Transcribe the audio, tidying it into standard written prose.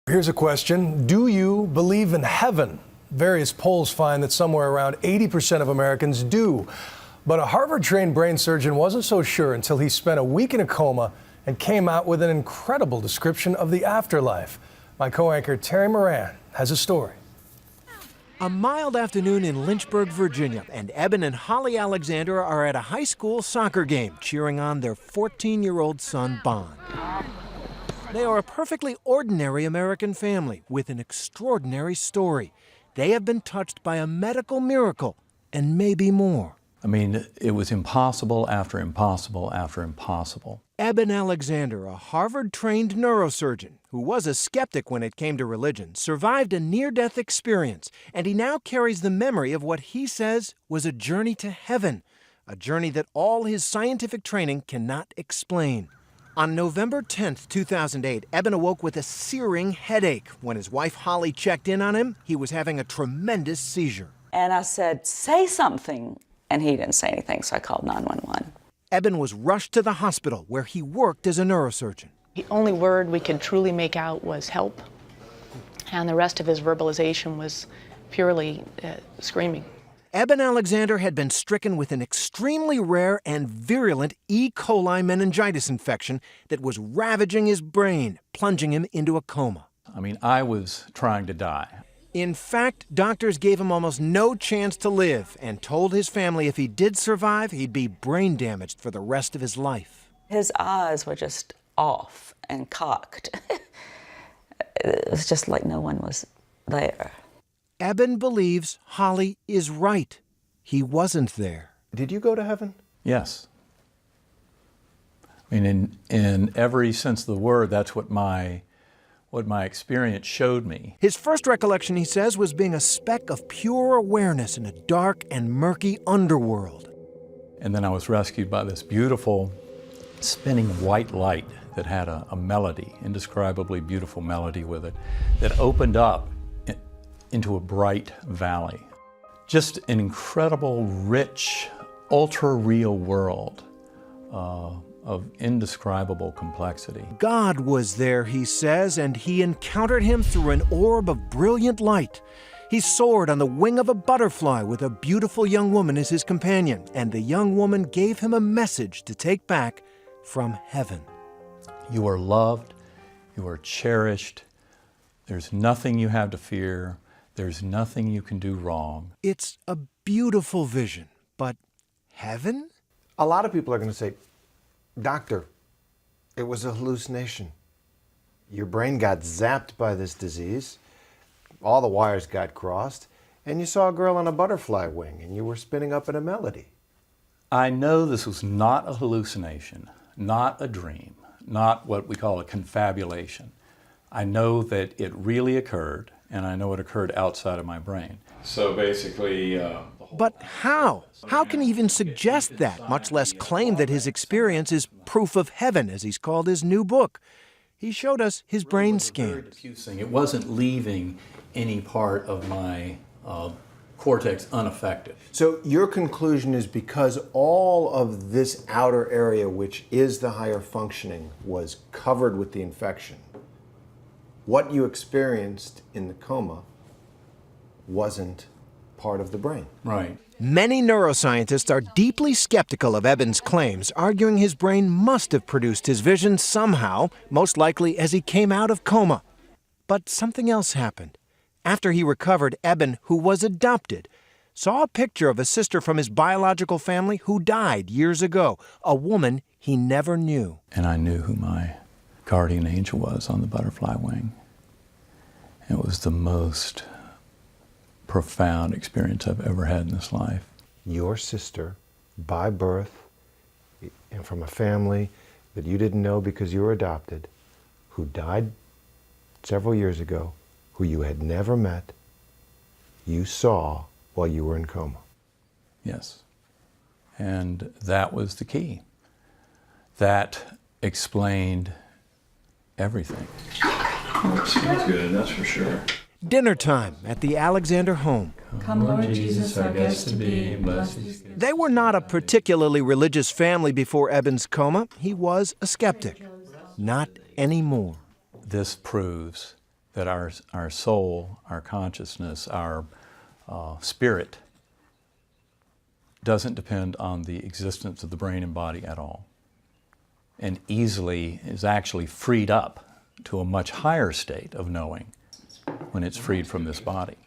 Here's a question. Do you believe in heaven? Various polls find that somewhere around 80% of Americans do. But a Harvard-trained brain surgeon wasn't so sure until he spent a week in a coma and came out with an incredible description of the afterlife. My co-anchor Terry Moran has a story. A mild afternoon in Lynchburg, Virginia, and Eben and Holly Alexander are at a high school soccer game cheering on their 14-year-old son, Bond. They are a perfectly ordinary American family with an extraordinary story. They have been touched by a medical miracle and maybe more. I mean, it was impossible after impossible after impossible. Eben Alexander, a Harvard-trained neurosurgeon who was a skeptic when it came to religion, survived a near-death experience, and he now carries the memory of what he says was a journey to heaven, a journey that all his scientific training cannot explain. On November 10th, 2008, Eben awoke with a searing headache. When his wife Holly checked in on him, he was having a tremendous seizure. And I said, say something. And he didn't say anything, so I called 911. Eben was rushed to the hospital where he worked as a neurosurgeon. The only word we could truly make out was help. And the rest of his verbalization was purely screaming. Eben Alexander had been stricken with an extremely rare and virulent E. coli meningitis infection that was ravaging his brain, plunging him into a coma. I mean, I was trying to die. In fact, doctors gave him almost no chance to live and told his family if he did survive, he'd be brain damaged for the rest of his life. His eyes were just off and cocked. It was just like no one was there. Eben believes Holly is right. He wasn't there. Did you go to heaven? Yes. I mean, in every sense of the word, that's what my experience showed me. His first recollection, he says, was being a speck of pure awareness in a dark and murky underworld. And then I was rescued by this beautiful spinning white light that had a melody, indescribably beautiful melody with it, that opened up into a bright valley. Just an incredible, rich, ultra-real world of indescribable complexity. God was there, he says, and he encountered him through an orb of brilliant light. He soared on the wing of a butterfly with a beautiful young woman as his companion, and the young woman gave him a message to take back from heaven. You are loved, you are cherished, there's nothing you have to fear, there's nothing you can do wrong. It's a beautiful vision, but heaven? A lot of people are going to say, Doctor, it was a hallucination. Your brain got zapped by this disease, all the wires got crossed, and you saw a girl on a butterfly wing, and you were spinning up in a melody. I know this was not a hallucination, not a dream, not what we call a confabulation. I know that it really occurred, and I know it occurred outside of my brain. So basically, But how? How can he even suggest that, much less claim that his experience is proof of heaven, as he's called his new book? He showed us his brain scans. it wasn't leaving any part of my cortex unaffected. So your conclusion is because all of this outer area, which is the higher functioning, was covered with the infection, what you experienced in the coma wasn't part of the brain. Right. Many neuroscientists are deeply skeptical of Eben's claims, arguing his brain must have produced his vision somehow, most likely as he came out of coma. But something else happened. After he recovered, Eben, who was adopted, saw a picture of a sister from his biological family who died years ago, a woman he never knew. And I knew who my guardian angel was on the butterfly wing. It was the most profound experience I've ever had in this life. Your sister, by birth, and from a family that you didn't know because you were adopted, who died several years ago, who you had never met, you saw while you were in coma. Yes. And that was the key. That explained everything. Smells good, that's for sure. Dinner time at the Alexander home. Come, Lord Jesus, our guest to be, blessed. They were not a particularly religious family before Eben's coma. He was a skeptic. Not anymore. This proves that our soul, our consciousness, our spirit doesn't depend on the existence of the brain and body at all, and easily is actually freed up to a much higher state of knowing when it's freed from this body.